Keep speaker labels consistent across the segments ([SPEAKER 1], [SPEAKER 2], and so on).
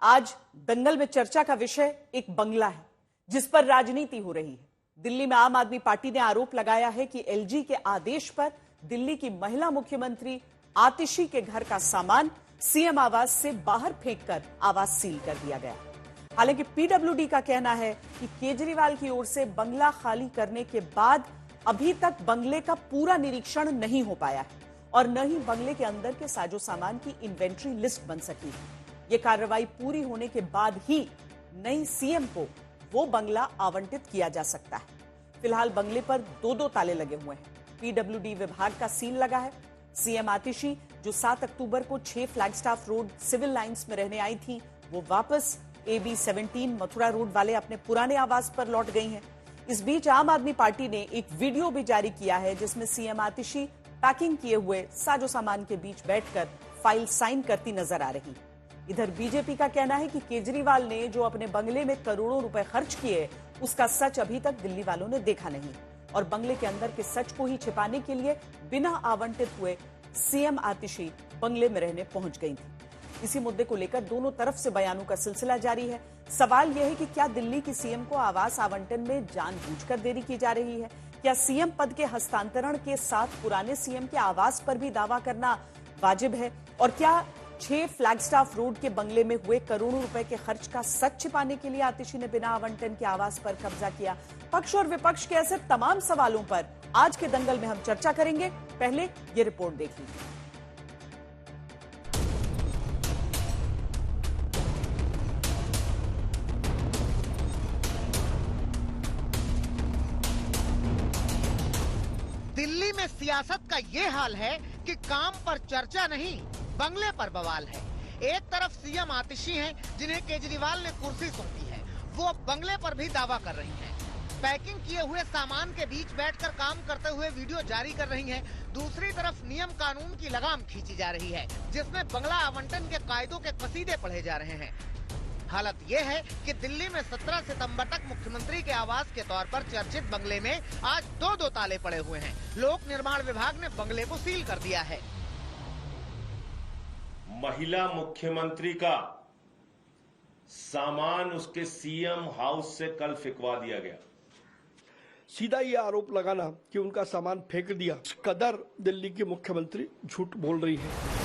[SPEAKER 1] आज दंगल में चर्चा का विषय एक बंगला है जिस पर राजनीति हो रही है। दिल्ली में आम आदमी पार्टी ने आरोप लगाया है कि एलजी के आदेश पर दिल्ली की महिला मुख्यमंत्री आतिशी के घर का सामान सीएम आवास से बाहर फेंककर आवास सील कर दिया गया। हालांकि पीडब्ल्यूडी का कहना है कि केजरीवाल की ओर से बंगला खाली करने के बाद अभी तक बंगले का पूरा निरीक्षण नहीं हो पाया है और न ही बंगले के अंदर के साजो सामान की इन्वेंट्री लिस्ट बन सकी है। ये कार्रवाई पूरी होने के बाद ही नई सीएम को वो बंगला आवंटित किया जा सकता है। फिलहाल बंगले पर दो ताले लगे हुए हैं। पीडब्ल्यूडी विभाग का सील लगा है। सीएम आतिशी जो 7 अक्टूबर को 6 फ्लैगस्टाफ रोड सिविल लाइंस में रहने आई थी, वो वापस AB 17 मथुरा रोड वाले अपने पुराने आवास पर लौट गई हैं। इस बीच आम आदमी पार्टी ने एक वीडियो भी जारी किया है जिसमें सीएम आतिशी पैकिंग किए हुए साजो सामान के बीच बैठकर फाइल साइन करती नजर आ रही। इधर बीजेपी का कहना है कि केजरीवाल ने जो अपने बंगले में करोड़ों रुपए खर्च किए उसका सच अभी तक दिल्ली वालों ने देखा नहीं और बंगले के अंदर के सच को ही छिपाने के लिए बिना आवंटित हुए सीएम आतिशी बंगले में रहने पहुंच गई थी। इसी मुद्दे को लेकर दोनों तरफ से बयानों का सिलसिला जारी है। सवाल यह है कि क्या दिल्ली की सीएम को आवास आवंटन में जानबूझकर देरी की जा रही है? क्या सीएम पद के हस्तांतरण के साथ पुराने सीएम के आवास पर भी दावा करना वाजिब है? और क्या 6 फ्लैगस्टाफ रोड के बंगले में हुए करोड़ों रुपए के खर्च का सच छिपाने के लिए आतिशी ने बिना आवंटन के आवास पर कब्जा किया? पक्ष और विपक्ष के ऐसे तमाम सवालों पर आज के दंगल में हम चर्चा करेंगे। पहले ये रिपोर्ट देख लीजिए।
[SPEAKER 2] दिल्ली में सियासत का ये हाल है कि काम पर चर्चा नहीं, बंगले पर बवाल है। एक तरफ सीएम आतिशी हैं, जिन्हें केजरीवाल ने कुर्सी सौंपी है, वो बंगले पर भी दावा कर रही हैं। पैकिंग किए हुए सामान के बीच बैठकर काम करते हुए वीडियो जारी कर रही हैं। दूसरी तरफ नियम कानून की लगाम खींची जा रही है, जिसमें बंगला आवंटन के कायदों के कसीदे पढ़े जा रहे हैं। हालत यह है कि दिल्ली में 17 सितंबर तक मुख्यमंत्री के आवास के तौर पर चर्चित बंगले में आज दो ताले पड़े हुए हैं। लोक निर्माण विभाग ने बंगले को सील कर दिया है।
[SPEAKER 3] महिला मुख्यमंत्री का सामान उसके सीएम हाउस से कल फेंकवा दिया गया।
[SPEAKER 4] सीधा ये आरोप लगाना कि उनका सामान फेंक दिया, कदर दिल्ली की मुख्यमंत्री झूठ बोल रही है।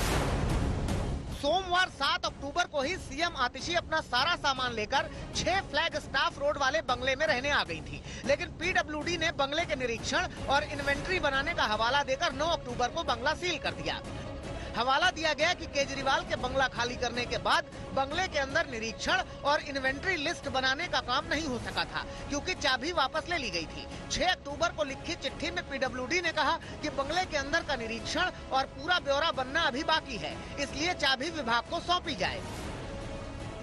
[SPEAKER 2] सोमवार 7 अक्टूबर को ही सीएम आतिशी अपना सारा सामान लेकर 6 फ्लैग स्टाफ रोड वाले बंगले में रहने आ गई थी, लेकिन पीडब्ल्यूडी ने बंगले के निरीक्षण और इन्वेंट्री बनाने का हवाला देकर 9 अक्टूबर को बंगला सील कर दिया। हवाला दिया गया कि केजरीवाल के बंगला खाली करने के बाद बंगले के अंदर निरीक्षण और इन्वेंट्री लिस्ट बनाने का काम नहीं हो सका था, क्योंकि चाबी वापस ले ली गई थी। 6 अक्टूबर को लिखी चिट्ठी में पीडब्ल्यूडी ने कहा कि बंगले के अंदर का निरीक्षण और पूरा ब्यौरा बनना अभी बाकी है, इसलिए चाबी विभाग को सौंपी जाए।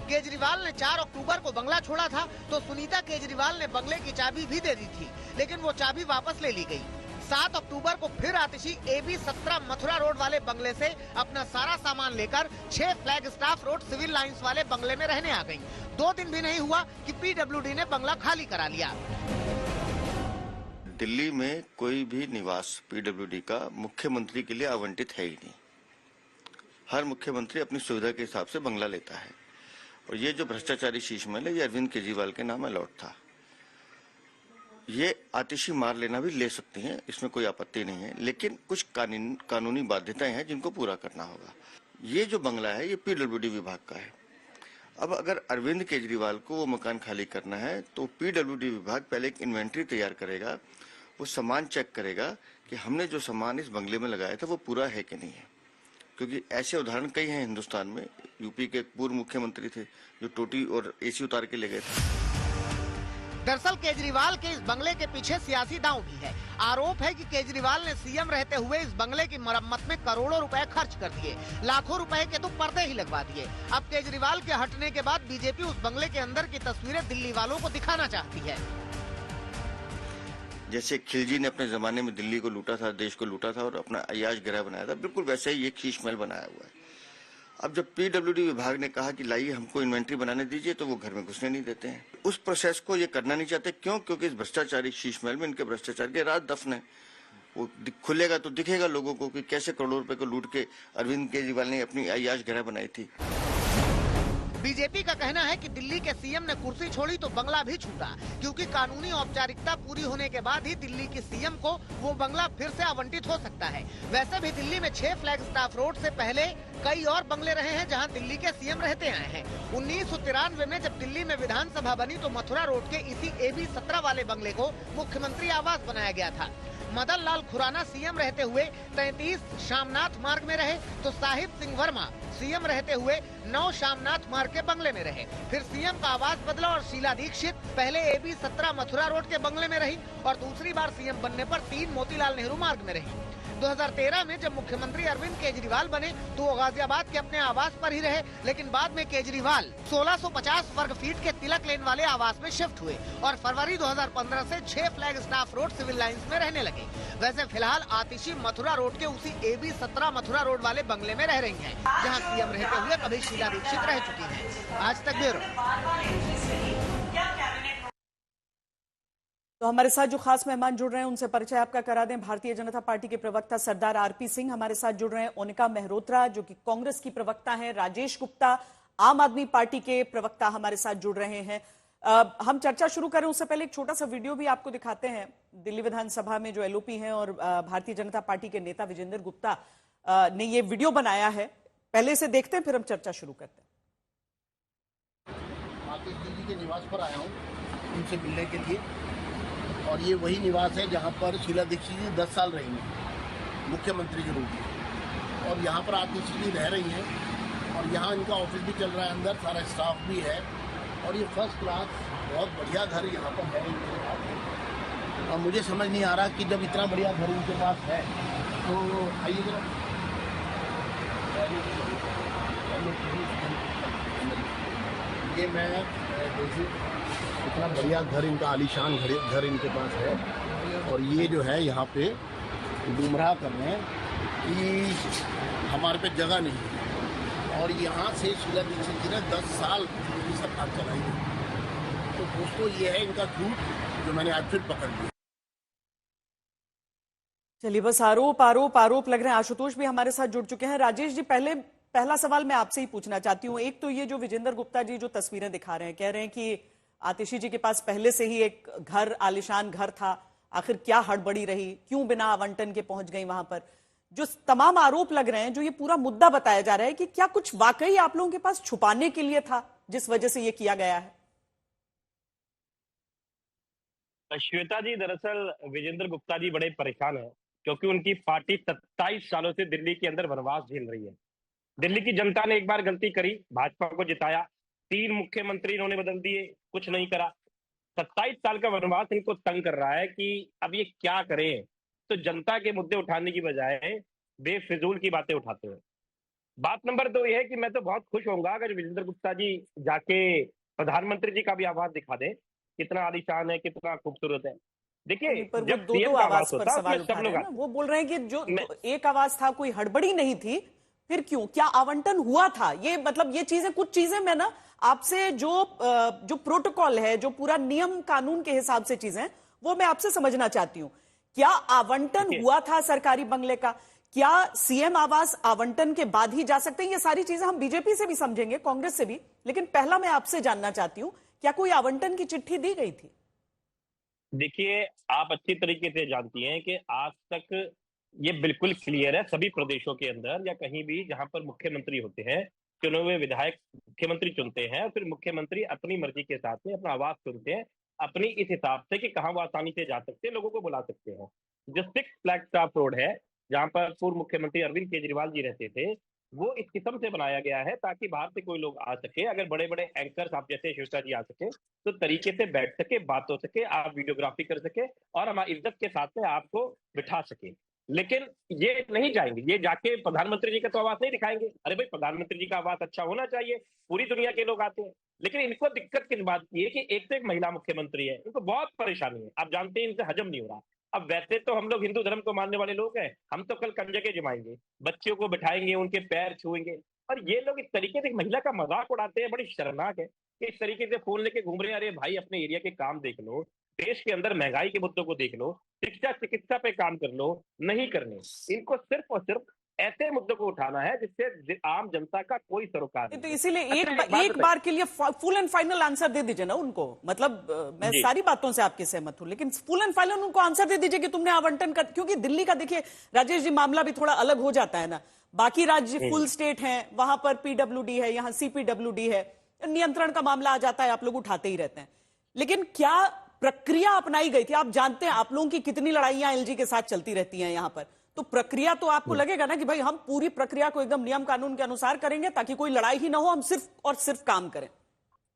[SPEAKER 2] केजरीवाल ने 4 अक्टूबर को बंगला छोड़ा था तो सुनीता केजरीवाल ने बंगले की चाबी भी दे दी थी, लेकिन वो चाबी वापस ले ली गई। 7 अक्टूबर को फिर आतिशी AB 17 मथुरा रोड वाले बंगले से अपना सारा सामान लेकर 6 flagstaff road civil lines वाले बंगले में रहने आ गई। 2 दिन भी नहीं हुआ कि पीडब्ल्यूडी ने बंगला खाली करा लिया।
[SPEAKER 5] दिल्ली में कोई भी निवास पीडब्ल्यूडी का मुख्यमंत्री के लिए आवंटित है ही नहीं। हर मुख्यमंत्री अपनी सुविधा के हिसाब से बंगला लेता है और ये जो भ्रष्टाचारी शीश महल है, ये अरविंद केजरीवाल के नाम अलॉट था। ये आतिशी मार लेना भी ले सकती हैं, इसमें कोई आपत्ति नहीं है, लेकिन कुछ कानूनी बाध्यताएं हैं जिनको पूरा करना होगा। ये जो बंगला है ये पीडब्ल्यूडी विभाग का है। अब अगर अरविंद केजरीवाल को वो मकान खाली करना है तो पीडब्ल्यूडी विभाग पहले एक इन्वेंट्री तैयार करेगा, वो सामान चेक करेगा कि हमने जो सामान इस बंगले में लगाया था वो पूरा है कि नहीं है, क्योंकि ऐसे उदाहरण कई हैं हिंदुस्तान में। यूपी के पूर्व मुख्यमंत्री थे जो टोटी और AC उतार के ले गए थे।
[SPEAKER 2] दरअसल केजरीवाल के इस बंगले के पीछे सियासी दांव भी है। आरोप है कि केजरीवाल ने सीएम रहते हुए इस बंगले की मरम्मत में करोड़ों रुपए खर्च कर दिए, लाखों रुपए के तो पर्दे ही लगवा दिए। अब केजरीवाल के हटने के बाद बीजेपी उस बंगले के अंदर की तस्वीरें दिल्ली वालों को दिखाना चाहती है।
[SPEAKER 5] जैसे खिलजी ने अपने जमाने में दिल्ली को लूटा था, देश को लूटा था और अपना अय्याश गिरह बनाया था, बिल्कुल वैसे ही ये शीश महल बनाया हुआ है। अब जब पीडब्ल्यूडी विभाग ने कहा कि लाइए हमको इन्वेंट्री बनाने दीजिए, तो वो घर में घुसने नहीं देते हैं। उस प्रोसेस को ये करना नहीं चाहते। क्यों? क्योंकि इस भ्रष्टाचारी शीश महल में इनके भ्रष्टाचार के राज दफन है। वो खुलेगा तो दिखेगा लोगों को कि कैसे करोड़ों रुपए को लूट के अरविंद केजरीवाल ने अपनी अय्याश गिरह बनाई थी।
[SPEAKER 2] बीजेपी का कहना है कि दिल्ली के सीएम ने कुर्सी छोड़ी तो बंगला भी छूटा, क्योंकि कानूनी औपचारिकता पूरी होने के बाद ही दिल्ली के सीएम को वो बंगला फिर से आवंटित हो सकता है। वैसे भी दिल्ली में 6 फ्लैग स्टाफ रोड से पहले कई और बंगले रहे हैं जहां दिल्ली के सीएम रहते आए हैं। 1993 में जब दिल्ली में विधानसभा बनी तो मथुरा रोड के इसी AB 17 वाले बंगले को मुख्यमंत्री आवास बनाया गया था। मदन लाल खुराना सीएम रहते हुए 33 शामनाथ मार्ग में रहे, तो साहिब सिंह वर्मा सीएम रहते हुए 9 शामनाथ मार्ग के बंगले में रहे। फिर सीएम का आवास बदला और शीला दीक्षित पहले AB 17 मथुरा रोड के बंगले में रही और दूसरी बार सीएम बनने पर 3 मोतीलाल नेहरू मार्ग में रही। 2013 में जब मुख्यमंत्री अरविंद केजरीवाल बने तो वो गाजियाबाद के अपने आवास पर ही रहे, लेकिन बाद में केजरीवाल 1650 वर्ग फीट के तिलक लेन वाले आवास में शिफ्ट हुए और फरवरी 2015 से 6 flagstaff road civil lines में रहने लगे। वैसे फिलहाल आतिशी मथुरा रोड के उसी AB 17 मथुरा रोड वाले बंगले में रह रही हैं, जहां सीएम रहते हुए कभी शीला दीक्षित रह चुकी हैं। आज तक ब्यूरो।
[SPEAKER 1] तो हमारे साथ जो खास मेहमान जुड़ रहे हैं उनसे परिचय आपका करा दें। भारतीय जनता पार्टी के प्रवक्ता सरदार RP सिंह हमारे साथ जुड़ रहे हैं, ओनिका मेहरोत्रा जो कि कांग्रेस की प्रवक्ता हैं, राजेश गुप्ता आम आदमी पार्टी के प्रवक्ता हमारे साथ जुड़ रहे हैं। हम चर्चा शुरू करें उससे पहले एक छोटा सा वीडियो भी आपको दिखाते हैं। दिल्ली विधानसभा में जो LOP हैं और भारतीय जनता पार्टी के नेता विजेंद्र गुप्ता ने ये वीडियो बनाया है, पहले से देखते हैं फिर हम चर्चा शुरू करते हैं।
[SPEAKER 6] आतिश जी के निवास पर आया हूँ उनसे मिलने के लिए, और ये वही निवास है जहाँ पर शीला दीक्षित जी 10 साल रही हैं मुख्यमंत्री के रूप में, और यहाँ पर आतिश जी रह रही हैं और यहाँ इनका ऑफिस भी चल रहा है, अंदर सारा स्टाफ भी है और ये फर्स्ट क्लास बहुत बढ़िया घर यहाँ पर है इनके पास। और मुझे समझ नहीं आ रहा कि जब इतना बढ़िया घर इनके पास है तो आइए जरा ये मैं देखिए इतना बढ़िया घर इनका आलीशान घर इनके पास है, और ये जो है यहाँ पे गुमराह कर रहे हैं कि हमारे पे जगह नहीं है, और यहाँ से शीला दीक्षित जी ने 10 साल की सरकार चलाई है। तो दोस्तों ये है इनका झूठ जो मैंने आज फिर पकड़ लिया।
[SPEAKER 1] चलिए, बस आरोप लग रहे हैं। आशुतोष भी हमारे साथ जुड़ चुके हैं। राजेश जी, पहला सवाल मैं आपसे ही पूछना चाहती हूँ। एक तो ये जो विजेंद्र गुप्ता जी जो तस्वीरें दिखा रहे हैं, कह रहे हैं कि आतिशी जी के पास पहले से ही एक घर, आलिशान घर था, आखिर क्या हड़बड़ी रही, क्यों बिना आवंटन के पहुंच गई वहां पर। जो तमाम आरोप लग रहे हैं, जो ये पूरा मुद्दा बताया जा रहा है कि क्या कुछ वाकई आप लोगों के पास छुपाने के लिए था जिस वजह से ये किया गया है?
[SPEAKER 7] श्वेता जी, दरअसल विजेंद्र गुप्ता जी बड़े परेशान हैं क्योंकि उनकी पार्टी 27 सालों से दिल्ली के अंदर वनवास झेल रही है। दिल्ली की जनता ने एक बार गलती करी, भाजपा को जिताया, 3 मुख्यमंत्री इन्होंने बदल दिए, कुछ नहीं करा। 27 साल का वनवास इनको तंग कर रहा है कि अब ये क्या करें। तो जनता के मुद्दे उठाने की बजाय बेफिजूल की बातें उठाते हैं। बात नंबर 2 ये है कि मैं तो बहुत खुश होऊंगा अगर विजेंद्र गुप्ता जी जाके प्रधानमंत्री जी का भी आवास दिखा दें, कितना आलीशान है, कितना खूबसूरत है। देखिए,
[SPEAKER 1] पर
[SPEAKER 7] जब
[SPEAKER 1] वो दो आवास पर सवाल उठा रहे हैं ना, वो बोल रहे हैं कि जो एक आवास था, कोई हड़बड़ी नहीं थी, फिर क्यों, क्या आवंटन हुआ था? ये मतलब ये चीजें, कुछ चीजें मैं ना आपसे जो प्रोटोकॉल है, जो पूरा नियम कानून के हिसाब से चीजें, वो मैं आपसे समझना चाहती हूँ। क्या आवंटन हुआ था सरकारी बंगले का? क्या सीएम आवास आवंटन के बाद ही जा सकते हैं? ये सारी चीजें हम बीजेपी से भी समझेंगे, कांग्रेस से भी, लेकिन पहला मैं आपसे जानना चाहती हूँ, क्या कोई आवंटन की चिट्ठी दी गई थी?
[SPEAKER 7] देखिए, आप अच्छी तरीके से जानती हैं कि आज तक ये बिल्कुल क्लियर है सभी प्रदेशों के अंदर या कहीं भी जहां पर मुख्यमंत्री होते हैं, चुने हुए विधायक मुख्यमंत्री चुनते हैं और फिर मुख्यमंत्री अपनी मर्जी के साथ में अपना आवास चुनते हैं, अपनी इस हिसाब से कि कहां वो आसानी से जा सकते हैं, लोगों को बुला सकते हैं। जो 6 फ्लैग स्टाफ रोड है जहां पर पूर्व मुख्यमंत्री अरविंद केजरीवाल जी रहते थे, वो इस किस्म से बनाया गया है ताकि बाहर से कोई लोग आ सके, अगर बड़े बड़े एंकर्स आप जैसे श्वेता जी आ सके तो तरीके से बैठ सके, बात हो सके, आप वीडियोग्राफी कर सके और हमारी इज्जत के साथ में आपको बिठा सके। लेकिन ये नहीं जाएंगे, ये जाके प्रधानमंत्री जी का तो आवास नहीं दिखाएंगे। अरे भाई, प्रधानमंत्री जी का आवास अच्छा होना चाहिए, पूरी दुनिया के लोग आते हैं। लेकिन इनको दिक्कत किस बात की है कि एक से एक महिला मुख्यमंत्री है, इनको बहुत परेशानी है। आप जानते हैं इनसे हजम नहीं हो रहा। अब वैसे तो हम लोग हिंदू धर्म को मानने वाले लोग हैं, हम तो कल कंजके जमाएंगे, बच्चों को बिठाएंगे, उनके पैर छुएंगे, और ये लोग इस तरीके से महिला का मजाक उड़ाते हैं। बड़ी शर्मनाक है कि इस तरीके से फोन लेके घूम रहे हैं। अरे भाई, अपने एरिया के काम देख लो, देश के अंदर महंगाई के मुद्दों को देख लो, शिक्षा चिकित्सा पे काम कर लो। नहीं करने, इनको सिर्फ और सिर्फ ऐसे मुद्दों को उठाना है जिससे आम जनता का कोई सरोकार
[SPEAKER 1] तो
[SPEAKER 7] नहीं।
[SPEAKER 1] इसीलिए
[SPEAKER 7] अच्छा,
[SPEAKER 1] एक बार के लिए फुल एंड फाइनल आंसर दे दीजिए ना उनको। मतलब मैं
[SPEAKER 7] जी।
[SPEAKER 1] सारी बातों से आपकी सहमत हूं, लेकिन फुल एंड फाइनल उनको आंसर दे दीजिए कि तुमने आवंटन कर, क्योंकि दिल्ली का देखिए राजेश जी मामला भी थोड़ा अलग हो जाता है ना। बाकी राज्य फुल स्टेट हैं, वहां पर पीडब्ल्यूडी है, यहाँ सीपीडब्ल्यूडी है, नियंत्रण का मामला आ जाता है, आप लोग उठाते ही रहते हैं। लेकिन क्या प्रक्रिया अपनाई गई थी? आप जानते हैं आप लोगों की कितनी लड़ाइयां एलजी के साथ चलती रहती हैं यहां पर, तो प्रक्रिया तो आपको लगेगा ना कि भाई हम पूरी प्रक्रिया को एकदम नियम कानून के अनुसार करेंगे ताकि कोई लड़ाई ही ना हो, हम सिर्फ और सिर्फ काम करें।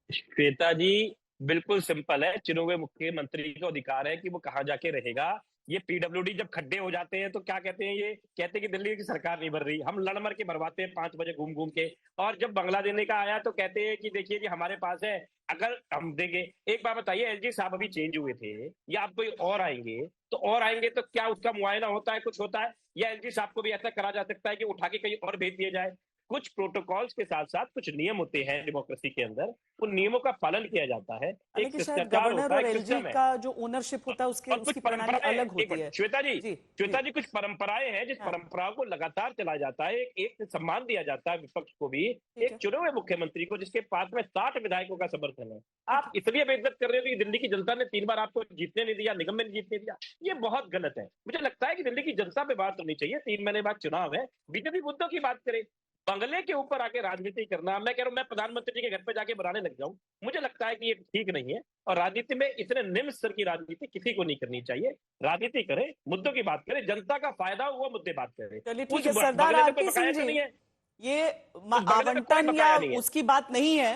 [SPEAKER 7] श्वेता जी, बिल्कुल सिंपल है। चुने हुए मुख्यमंत्री को अधिकार है कि वो कहां जाके रहेगा। ये पीडब्ल्यूडी जब खड्डे हो जाते हैं तो क्या कहते हैं, ये कहते हैं कि दिल्ली की सरकार नहीं भर रही, हम लड़ मर के भरवाते हैं 5 बजे घूम घूम के। और जब बंगला देने का आया तो कहते हैं कि देखिए जी हमारे पास है, अगर हम देंगे। एक बात बताइए, एलजी साहब अभी चेंज हुए थे या आप कोई और आएंगे तो क्या उसका मुआयना होता है, कुछ होता है? या एलजी साहब को भी ऐसा करा जा सकता है कि उठा के कहीं और भेज दिया जाए? कुछ प्रोटोकॉल्स के साथ साथ कुछ नियम होते हैं डेमोक्रेसी के अंदर, उन नियमों का पालन किया जाता है। एक
[SPEAKER 1] लेकिन शायद
[SPEAKER 7] शिष्टाचार
[SPEAKER 1] गवर्नर
[SPEAKER 7] होता
[SPEAKER 1] और
[SPEAKER 7] है, एक
[SPEAKER 1] एलजी
[SPEAKER 7] सिस्टम है।
[SPEAKER 1] का जो ओनरशिप होता है उसके
[SPEAKER 7] और कुछ
[SPEAKER 1] उसकी प्रणाली
[SPEAKER 7] परंपराएं
[SPEAKER 1] अलग होती है।
[SPEAKER 7] श्वेता जी,
[SPEAKER 1] जी।
[SPEAKER 7] कुछ परंपराएं हैं जिस
[SPEAKER 1] हाँ।
[SPEAKER 7] परंपराओं को लगातार चलाया जाता है। एक सम्मान दिया जाता है विपक्ष को भी,
[SPEAKER 1] ठीक
[SPEAKER 7] एक
[SPEAKER 1] है।
[SPEAKER 7] चुने हुए मुख्यमंत्री को जिसके पास में 60 विधायकों का समर्थन है। आप इसलिए बेइज्जत कर रहे हो कि दिल्ली की जनता ने 3 बार आपको जीतने नहीं दिया, निगम में नहीं जीतने दिया। ये बहुत गलत है। मुझे लगता है कि दिल्ली की जनता पे बात करनी चाहिए। 3 महीने बाद चुनाव है, बीजेपी मुद्दों की बात करे। बंगले के ऊपर आके राजनीति करना, मैं कह रहा हूं मैं प्रधानमंत्री जी के घर पे जाके बनाने लग जाऊं, मुझे लगता है कि ये ठीक नहीं है। और राजनीति में इतने निम्न स्तर की राजनीति किसी को नहीं करनी चाहिए। राजनीति करे, मुद्दों की बात करे, जनता का फायदा हो वो मुद्दे बात करे।
[SPEAKER 1] चलिए
[SPEAKER 7] उस
[SPEAKER 1] ठीक है, सरदार
[SPEAKER 7] बंगले से
[SPEAKER 1] आरपी
[SPEAKER 7] कोई
[SPEAKER 1] सिंह
[SPEAKER 7] बकाया तो
[SPEAKER 1] जी,
[SPEAKER 7] नहीं है।
[SPEAKER 1] ये
[SPEAKER 7] बंगले में कोई
[SPEAKER 1] आवंटन
[SPEAKER 7] बकाया
[SPEAKER 1] या
[SPEAKER 7] नहीं है।
[SPEAKER 1] उसकी बात नहीं है।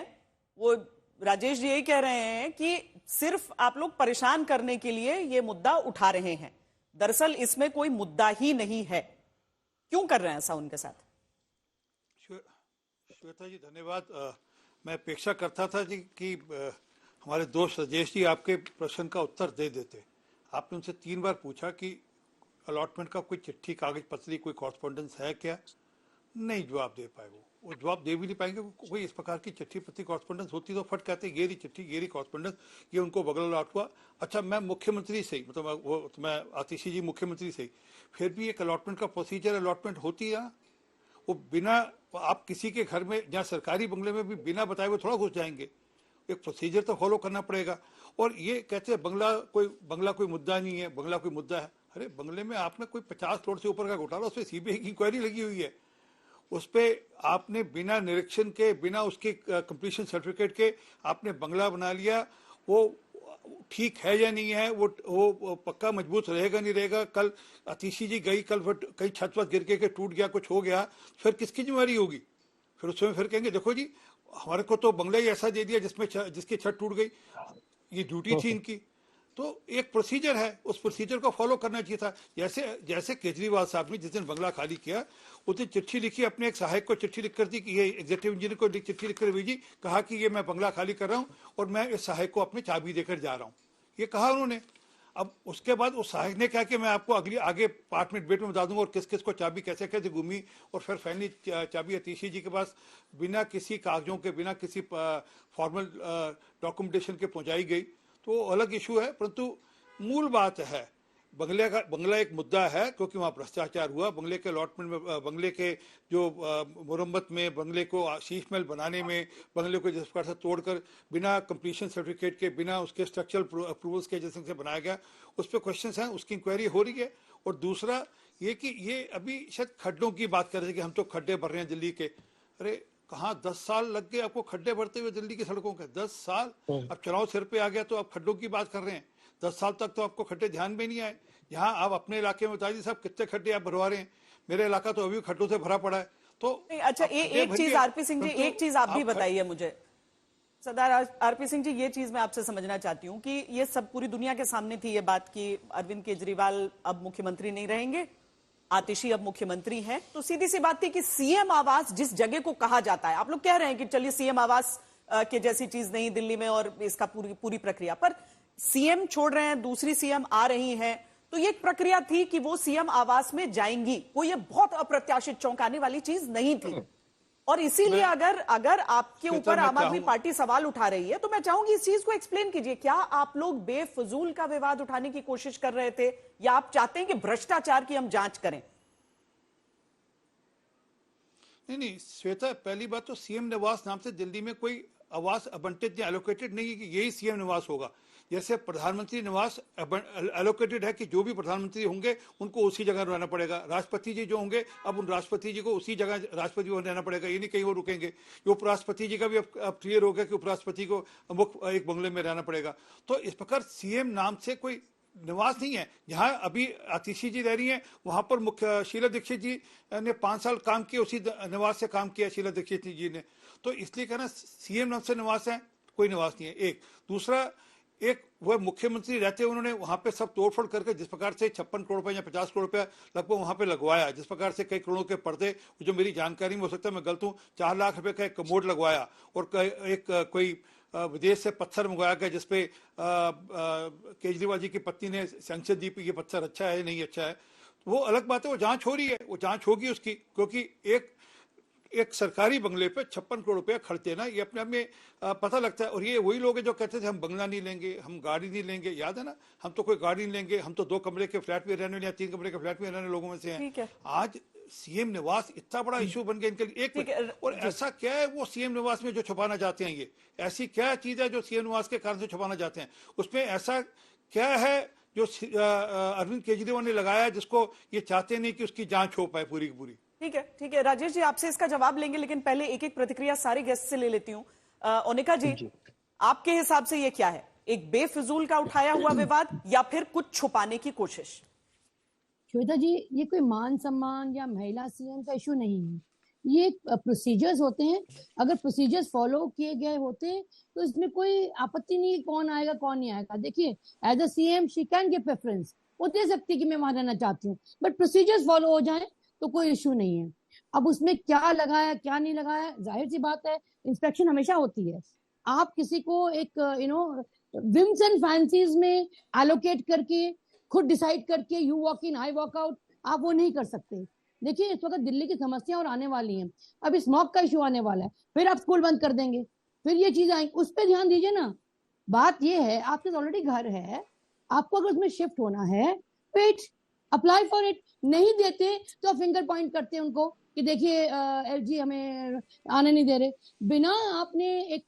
[SPEAKER 1] वो राजेश जी यही कह रहे हैं कि सिर्फ आप लोग परेशान करने के लिए ये मुद्दा उठा रहे हैं। दरअसल इसमें कोई मुद्दा ही नहीं है। क्यों कर रहे हैं ऐसा उनके साथ?
[SPEAKER 8] श्वेता जी धन्यवाद। मैं अपेक्षा करता था जी कि हमारे दोस्त राजेश जी आपके प्रश्न का उत्तर दे देते। आपने उनसे 3 बार पूछा कि अलॉटमेंट का कोई चिट्ठी, कागज पत्री, कोई कॉरस्पॉन्डेंस है क्या? नहीं जवाब दे पाए। वो जवाब दे भी नहीं पाएंगे। कोई इस प्रकार की चिट्ठी पत्री कॉरस्पॉन्डेंस होती तो फट कहते ये रही चिट्ठी, ये रही कॉरस्पॉन्डेंस, ये उनको बगल अलॉट हुआ। अच्छा, मैं मुख्यमंत्री से ही, मतलब मैं आतिशी जी मुख्यमंत्री से ही, फिर भी एक अलॉटमेंट का प्रोसीजर अलॉटमेंट होती है। वो बिना, आप किसी के घर में, जहाँ सरकारी बंगले में भी बिना बताए हुए थोड़ा घुस जाएंगे। एक प्रोसीजर तो फॉलो करना पड़ेगा। और ये कहते हैं बंगला कोई मुद्दा नहीं है, बंगला कोई मुद्दा है। अरे बंगले में आपने कोई 50 करोड़ से ऊपर का घोटाला, उस पर सीबीआई की इंक्वायरी लगी हुई है। उस पर आपने बिना निरीक्षण के, बिना उसके कंप्लीशन सर्टिफिकेट के आपने बंगला बना लिया। वो ठीक है या नहीं है, वो पक्का मजबूत रहेगा नहीं रहेगा। कल अतिशी जी गई, कल कहीं छत पर गिर के टूट गया, कुछ हो गया, फिर किसकी जिम्मेवारी होगी? फिर उसमें फिर कहेंगे देखो जी हमारे को तो बंगला ही ऐसा दे दिया जिसकी छत टूट गई, ये ड्यूटी थी इनकी। तो एक प्रोसीजर है, उस प्रोसीजर को फॉलो करना चाहिए था। जैसे केजरीवाल साहब ने जिस दिन बंगला खाली किया उस दिन चिट्ठी लिखी, अपने एक सहायक को चिट्ठी लिख कर दी कि ये एग्जीक्यूटिव इंजीनियर को चिट्ठी लिखकर भेजी, कहा कि ये मैं बंगला खाली कर रहा हूँ और मैं इस सहायक को अपनी चाबी देकर जा रहा हूँ, ये कहा उन्होंने। अब उसके बाद उस सहायक ने कहा कि मैं आपको आगे पार्ट में डिबेट में बता दूंगा और किस किस को चाबी कैसे कैसे घूमी। और फिर फाइनली चाबी अतिशी जी के पास बिना किसी कागजों के, बिना किसी फॉर्मल डॉक्यूमेंटेशन के पहुंचाई गई। तो अलग इशू है, परंतु मूल बात है बंगला एक मुद्दा है, क्योंकि वहाँ भ्रष्टाचार हुआ। बंगले के अलॉटमेंट में, बंगले के जो मुरम्मत में, बंगले को शीश महल बनाने में, बंगले को जिस प्रकार से तोड़कर बिना कंप्लीशन सर्टिफिकेट के, बिना उसके स्ट्रक्चरल अप्रूवल्स के जैसे से बनाया गया, उस पर क्वेश्चन हैं, उसकी इंक्वायरी हो रही है। और दूसरा ये कि ये अभी शायद खड्डों की बात कर रहे थे कि हम तो खड्डे भर रहे हैं दिल्ली के। अरे कहाँ 10 साल लग गए आपको खड्डे भरते हुए दिल्ली की सड़कों के, 10 साल। अब चुनाव सिर पे आ गया तो आप खड्डों की बात कर रहे हैं। 10 साल तक तो आपको खड्डे ध्यान में नहीं आए। यहाँ आप अपने इलाके में बताइए साहब कितने खड्डे आप भरवा रहे हैं। मेरा इलाका तो अभी खड्डों से भरा पड़ा है। तो
[SPEAKER 1] अच्छा, एक चीज आरपी सिंह जी, एक चीज आप भी बताइए मुझे। सरदार आरपी सिंह जी, ये चीज मैं आपसे समझना चाहती हूँ कि ये सब पूरी दुनिया के सामने थी ये बात कि अरविंद केजरीवाल अब मुख्यमंत्री नहीं रहेंगे, आतिशी अब मुख्यमंत्री हैं। तो सीधी सी बात थी कि सीएम आवास जिस जगह को कहा जाता है, आप लोग कह रहे हैं कि चलिए सीएम आवास के जैसी चीज नहीं दिल्ली में और इसका पूरी प्रक्रिया, पर सीएम छोड़ रहे हैं, दूसरी सीएम आ रही हैं, तो ये एक प्रक्रिया थी कि वो सीएम आवास में जाएंगी। कोई ये बहुत अप्रत्याशित चौंकाने वाली चीज नहीं थी। और इसीलिए अगर आपके ऊपर आम आदमी पार्टी सवाल उठा रही है तो मैं चाहूंगी इस चीज को एक्सप्लेन कीजिए। क्या आप लोग बेफजूल का विवाद उठाने की कोशिश कर रहे थे या आप चाहते हैं कि भ्रष्टाचार की हम जांच करें?
[SPEAKER 8] नहीं श्वेता, पहली बात तो सीएम निवास नाम से दिल्ली में कोई आवास आवंटित या एलोकेटेड नहीं है कि यही सीएम निवास होगा। जैसे प्रधानमंत्री निवास एलोकेटेड है कि जो भी प्रधानमंत्री होंगे उनको उसी जगह रहना पड़ेगा, राष्ट्रपति जी जो होंगे अब उन राष्ट्रपति जी को उसी जगह राष्ट्रपति भवन रहना पड़ेगा, ये नहीं कहीं वो रुकेंगे। उपराष्ट्रपति जी का भी अब क्लियर हो गया कि उपराष्ट्रपति को मुख्य एक बंगले में रहना पड़ेगा। तो इस प्रकार सीएम नाम से कोई निवास नहीं है। जहां अभी आतिशी जी रह रही हैं वहां पर मुख्य शीला दीक्षित जी ने 5 साल काम किया, उसी निवास से काम किया शीला दीक्षित जी ने। तो इसलिए कहना सीएम नाम से निवास है, कोई निवास नहीं है। एक दूसरा, एक वह मुख्यमंत्री रहते उन्होंने वहां पे सब तोड़फोड़ करके जिस प्रकार से 56 करोड़ रुपए या 50 करोड़ रुपया लगभग वहां पे लगवाया, जिस प्रकार से कई करोड़ों के पर्दे, जो मेरी जानकारी में हो सकता है मैं गलत हूं, 4 लाख रुपए का एक कमोड लगवाया और एक कोई विदेश से पत्थर मंगवाया गया जिसपे केजरीवाल जी की पत्नी ने सैंक्शन दी ये पत्थर अच्छा है नहीं अच्छा है। वो अलग बात है, वो जांच हो रही है, वो जांच होगी उसकी, क्योंकि एक सरकारी बंगले पे 56 करोड़ रुपया खर्च देना ये अपने आप में पता लगता है। और ये वही लोग हैं जो कहते थे हम बंगला नहीं लेंगे, हम गाड़ी नहीं लेंगे, याद है ना, हम तो कोई गाड़ी नहीं लेंगे, हम तो 2 कमरे के फ्लैट में रहने या 3 कमरे के फ्लैट में रहने लोगों में से हैं। आज सीएम निवास इतना बड़ा इशू बन गया इनके लिए। एक और ऐसा क्या है वो सीएम निवास में जो छुपाना चाहते हैं, ये ऐसी क्या चीज है जो सीएम निवास के कारण से छुपाना चाहते हैं? उसमें ऐसा क्या है जो अरविंद केजरीवाल ने लगाया जिसको ये चाहते नहीं कि उसकी जांच हो पाए पूरी की पूरी?
[SPEAKER 1] ठीक है राजेश जी, आपसे इसका जवाब लेंगे, लेकिन पहले एक एक प्रतिक्रिया सारे गेस्ट से ले लेती हूँ। ओनिका जी, आपके हिसाब से ये क्या है, एक बेफिजूल का उठाया हुआ विवाद या फिर कुछ छुपाने की कोशिश?
[SPEAKER 9] श्वेता जी, ये कोई मान सम्मान या महिला सीएम का इशू नहीं है, ये प्रोसीजर्स होते हैं। अगर प्रोसीजर्स फॉलो किए गए होते तो इसमें कोई आपत्ति नहीं, कौन आएगा कौन नहीं आएगा। देखिए, as a CM she can give preference, वो दे सकती है कि मैं वहां रहना चाहती हूँ, बट प्रोसीजर्स फॉलो हो जाए तो कोई इशू नहीं है। अब उसमें क्या लगाया क्या नहीं लगाया, जाहिर सी बात है इंस्पेक्शन हमेशा होती है। आप किसी को एक विम्स एंड फैंसीज में एलोकेट करके खुद डिसाइड करके you walk in I walk out, आप वो नहीं कर सकते। देखिए, इस वक्त दिल्ली की समस्या और आने वाली है, अब स्मॉग का इशू आने वाला है, फिर आप स्कूल बंद कर देंगे, फिर ये चीज आएंगी, उस पर ध्यान दीजिए ना। बात ये है, आपके ऑलरेडी घर है, आपको अगर उसमें शिफ्ट होना है, वेट, अप्लाई फॉर इट। नहीं देते तो फिंगर पॉइंट करते हैं उनको कि देखिए एलजी हमें आने नहीं दे रहे। बिना आपने एक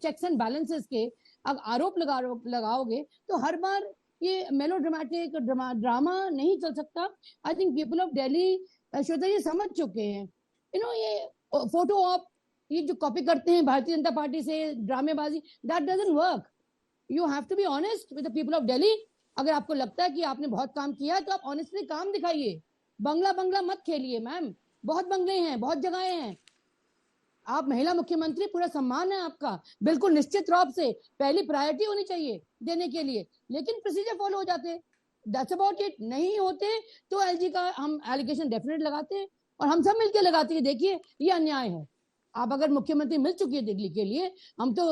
[SPEAKER 9] चेक्स एंड बैलेंसेस के अब आरोप लगाओगे तो हर बार ये मेलोड्रामेटिक ड्रामा नहीं चल सकता। I think people of Delhi Shweta ji समझ चुके हैं, ये फोटो ऑप, ये जो कॉपी करते हैं भारतीय जनता पार्टी से ड्रामेबाजी, that doesn't work. You have to be honest with the people of Delhi. अगर आपको लगता है कि आपने बहुत काम किया तो आप ऑनेस्टली काम दिखाइए, बंगला मत खेलिए मैम, बहुत बंगले हैं, बहुत जगहें हैं। आप महिला मुख्यमंत्री, पूरा सम्मान है आपका, बिल्कुल निश्चित रूप से पहली प्रायोरिटी होनी चाहिए देने के लिए, लेकिन प्रोसीजर फॉलो हो जाते, दैट्स अबाउट इट। नहीं होते तो एलजी का हम एलिगेशन डेफिनेट लगाते और हम सब मिलकर लगाते हैं, देखिए ये अन्याय है। आप अगर मुख्यमंत्री मिल चुकी है दिल्ली के लिए, हम तो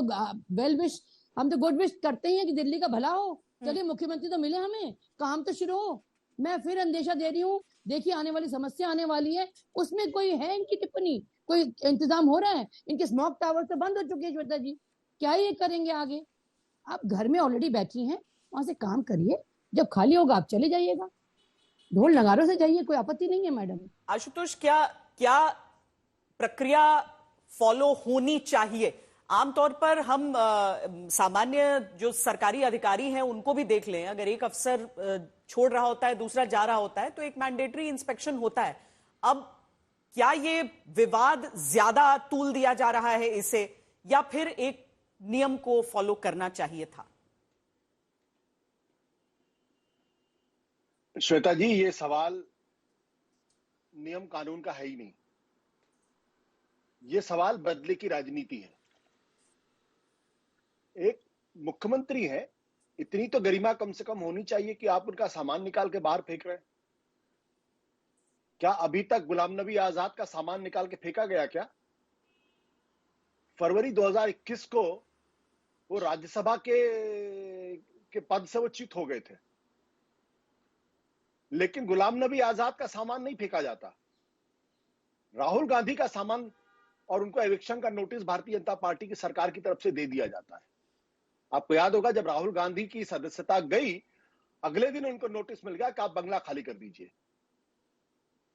[SPEAKER 9] हम तो गुड विश करते हैं कि दिल्ली का भला हो। चलिए मुख्यमंत्री तो मिले, हमें काम तो शुरू हो। मैं फिर अंदेशा दे रही हूँ, देखिए आने वाली समस्या आने वाली है, उसमें कोई है इनकी टिप्पणी, कोई इंतजाम हो रहा है? इनके स्मॉक टावर तो बंद हो चुके हैं श्वेता जी, क्या ये करेंगे आगे? आप घर में ऑलरेडी बैठी हैं, वहां से काम करिए, जब खाली होगा आप चले जाइएगा, ढोल नगारों से जाइए, कोई आपत्ति नहीं है मैडम।
[SPEAKER 1] आशुतोष, क्या प्रक्रिया फॉलो होनी चाहिए? आमतौर पर हम सामान्य जो सरकारी अधिकारी हैं उनको भी देख लें, अगर एक अफसर छोड़ रहा होता है दूसरा जा रहा होता है तो एक मैंडेटरी इंस्पेक्शन होता है। अब क्या ये विवाद ज्यादा तूल दिया जा रहा है इसे, या फिर एक नियम को फॉलो करना चाहिए था?
[SPEAKER 6] श्वेता जी, ये सवाल नियम कानून का है ही नहीं, ये सवाल बदले की राजनीति है। एक मुख्यमंत्री है, इतनी तो गरिमा कम से कम होनी चाहिए कि आप उनका सामान निकाल के बाहर फेंक रहे हैं। क्या अभी तक गुलाम नबी आजाद का सामान निकाल के फेंका गया क्या? फरवरी 2021 को वो राज्यसभा के पद से वो च्युत हो गए थे, लेकिन गुलाम नबी आजाद का सामान नहीं फेंका जाता। राहुल गांधी का सामान और उनको एविक्शन का नोटिस भारतीय जनता पार्टी की सरकार की तरफ से दे दिया जाता है। आपको याद होगा, जब राहुल गांधी की सदस्यता गई, अगले दिन उनको नोटिस मिल गया कि आप बंगला खाली कर दीजिए।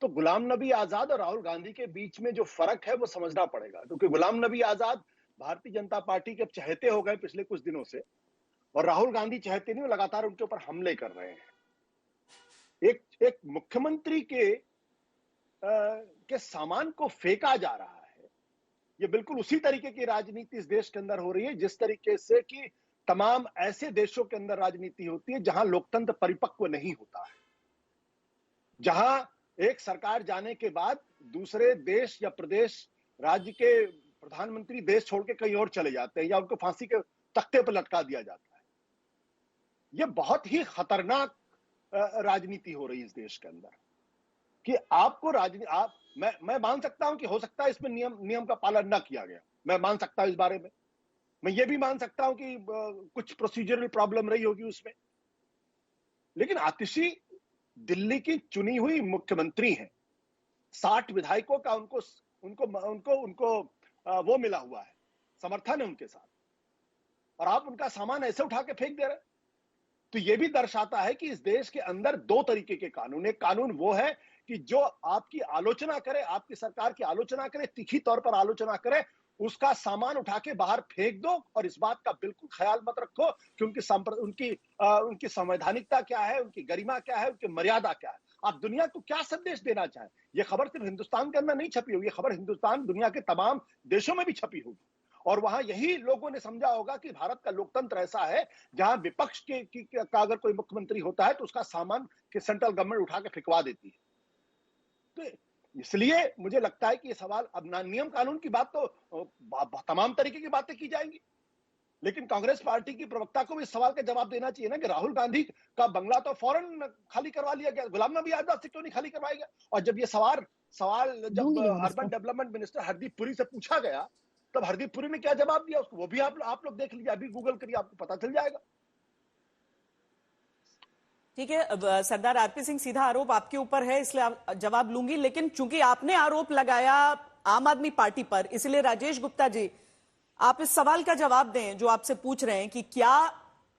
[SPEAKER 10] तो गुलाम नबी आजाद और राहुल गांधी के बीच में जो फर्क है वो समझना पड़ेगा, क्योंकि गुलाम नबी आजाद भारतीय जनता पार्टी के चहेते हो गए पिछले कुछ दिनों से, और राहुल गांधी चहेते नहीं, लगातार उनके ऊपर हमले कर रहे हैं। एक मुख्यमंत्री के सामान को फेंका जा रहा है, ये बिल्कुल उसी तरीके की राजनीति इस देश के अंदर हो रही है जिस तरीके से कि तमाम ऐसे देशों के अंदर राजनीति होती है जहां लोकतंत्र परिपक्व नहीं होता है, जहां एक सरकार जाने के बाद दूसरे देश या प्रदेश राज्य के प्रधानमंत्री देश छोड़ के कहीं और चले जाते हैं या उनको फांसी के तख्ते पर लटका दिया जाता है। यह बहुत ही खतरनाक राजनीति हो रही है इस देश के अंदर कि आपको मैं मान सकता हूं कि हो सकता है इसमें नियम का पालन न किया गया, मैं मान सकता हूं इस बारे में। मैं ये भी मान सकता हूं कि कुछ प्रोसीजरल प्रॉब्लम रही होगी उसमें, लेकिन आतिशी दिल्ली की चुनी हुई मुख्यमंत्री हैं, 60 विधायकों का उनको वो मिला हुआ है, समर्थन है उनके साथ, और आप उनका सामान ऐसे उठा के फेंक दे रहे हैं। तो ये भी दर्शाता है कि इस देश के अंदर दो तरीके के कानून, एक कानून वो है कि जो आपकी आलोचना करे, आपकी सरकार की आलोचना करे, तीखी तौर पर आलोचना करे, उसका सामान उठा के बाहर फेंक दो, और इस बात का बिल्कुल ख्याल मत रखो कि उनकी संवैधानिकता क्या है, उनकी गरिमा क्या है, उनकी मर्यादा क्या है, आप दुनिया को क्या संदेश देना चाहें। यह खबर सिर्फ हिंदुस्तान के अंदर नहीं छपी होगी, खबर हिंदुस्तान दुनिया के तमाम देशों में भी छपी होगी, और वहां यही लोगों ने समझा होगा कि भारत का लोकतंत्र ऐसा है जहां विपक्ष का अगर कोई मुख्यमंत्री होता है तो उसका सामान के सेंट्रल गवर्नमेंट उठा के फेंकवा देती है। तो इसलिए मुझे लगता है कि ये सवाल, अब नियम कानून की बात तो तमाम तरीके की बातें की जाएंगी, लेकिन कांग्रेस पार्टी की प्रवक्ता को भी इस सवाल का जवाब देना चाहिए ना कि राहुल गांधी का बंगला तो फौरन खाली करवा लिया गया, गुलाम नबी आजाद से क्यों नहीं खाली करवाया गया? और जब ये सवाल जब urban development minister Hardeep Puri से पूछा गया, तब हरदीप पुरी ने क्या जवाब दिया उसको, वो भी आप लोग देख लीजिए, अभी गूगल करिए, आपको पता चल जाएगा।
[SPEAKER 1] ठीक है, अब सरदार आरपी सिंह, सीधा आरोप आपके ऊपर है, इसलिए जवाब लूंगी, लेकिन चूंकि आपने आरोप लगाया आम आदमी पार्टी पर, इसलिए राजेश गुप्ता जी आप इस सवाल का जवाब दें जो आपसे पूछ रहे हैं कि क्या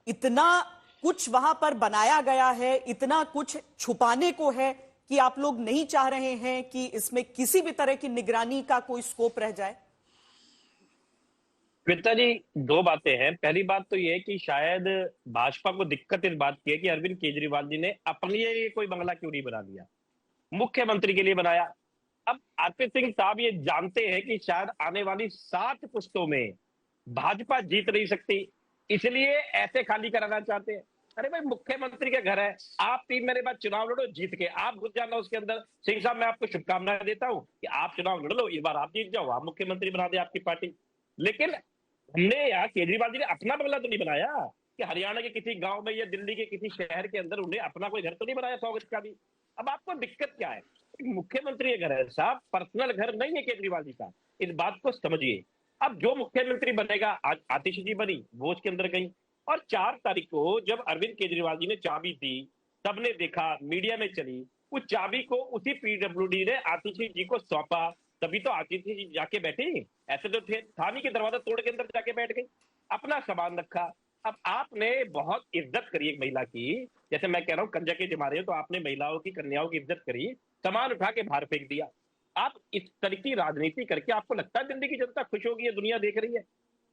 [SPEAKER 1] इतना कुछ वहां पर बनाया गया है, इतना कुछ छुपाने को है कि आप लोग नहीं चाह रहे हैं कि इसमें किसी भी तरह की निगरानी का कोई स्कोप रह जाए?
[SPEAKER 7] श्वेता जी, दो बातें हैं। पहली बात तो यह है कि शायद भाजपा को दिक्कत इस बात की है कि अरविंद केजरीवाल जी ने अपने लिए कोई बंगला क्यों नहीं बना दिया, मुख्यमंत्री के लिए बनाया। अब आरपी सिंह साहब ये जानते हैं कि शायद आने वाली 7 पुश्तों में भाजपा जीत नहीं सकती, इसलिए ऐसे खाली कराना चाहते हैं। अरे भाई, मुख्यमंत्री के घर है, आप 3 महीने बाद चुनाव लड़ो, जीत के आप घुस जाना उसके अंदर। सिंह साहब, मैं आपको शुभकामनाएं देता हूं कि आप चुनाव लड़ लो, इस बार आप जीत जाओ, आप मुख्यमंत्री बना दे आपकी पार्टी। लेकिन हमने यार केजरीवाल जी ने अपना बंगला तो नहीं बनाया कि हरियाणा के किसी गांव में या दिल्ली के किसी शहर के अंदर उन्हें अपना कोई घर तो नहीं बनाया 100 गज का भी। अब आपको दिक्कत क्या है? मुख्यमंत्री घर है साहब, पर्सनल घर नहीं है केजरीवाल जी का, इस बात को समझिए। अब जो मुख्यमंत्री बनेगा, आज आतिशी जी बनी, वो उसके अंदर गई, और 4 तारीख को जब अरविंद केजरीवाल जी ने चाबी दी, सबने देखा, मीडिया में चली, उस चाबी को उसी पीडब्ल्यूडी ने आतिशी जी को सौंपा, तभी तो आतिशी जी जाके बैठी। ऐसे तो था नहीं कि दरवाजा तोड़ के अंदर जाके बैठ गई, अपना सामान रखा। अब आपने बहुत इज्जत करी एक महिला की, जैसे मैं कह रहा हूँ कंजा के जमा रहे हो, तो आपने महिलाओं की, कन्याओं की इज्जत करी, सामान उठा के बाहर फेंक दिया। आप इस तरह की राजनीति करके आपको लगता है दिल्ली की जनता खुश होगी, ये दुनिया देख रही है?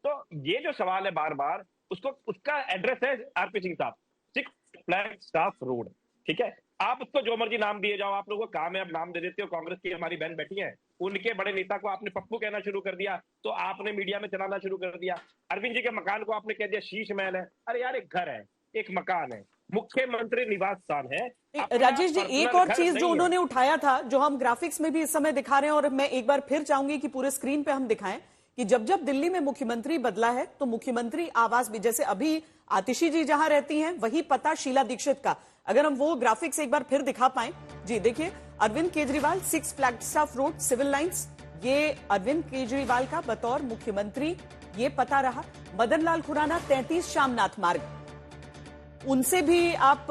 [SPEAKER 7] तो ये जो सवाल है बार बार, उसका एड्रेस है आरपी सिंह साहब, 6 फ्लैग स्टाफ रोड, ठीक है? आप उसको जो मर्जी नाम दिए जाओ, आप लोगों का काम है, अब नाम दे देते हो। कांग्रेस की हमारी बहन बैठी है, उनके बड़े नेता को आपने पप्पू कहना शुरू कर दिया, तो आपने मीडिया में चलाना शुरू कर दिया। अरविंद जी के मकान को आपने कह दिया शीश महल है। अरे यार, एक घर है, एक मकान है, मुख्यमंत्री निवास स्थान है।
[SPEAKER 1] राजेश जी, एक और चीज जो उन्होंने उठाया था, जो हम ग्राफिक्स में भी इस समय दिखा रहे हैं, और मैं एक बार फिर चाहूंगी कि पूरे स्क्रीन पे हम दिखाएं कि जब जब दिल्ली में मुख्यमंत्री बदला है तो मुख्यमंत्री आवास भी, जैसे अभी आतिशी जी जहां रहती हैं वही पता शीला दीक्षित का, अगर हम वो ग्राफिक्स एक बार फिर दिखा पाएं। जी देखिए, Arvind Kejriwal, 6 flagstaff road, civil lines, ये अरविंद केजरीवाल का बतौर मुख्यमंत्री ये पता रहा। मदन लाल खुराना, 33 शामनाथ मार्ग, उनसे भी आप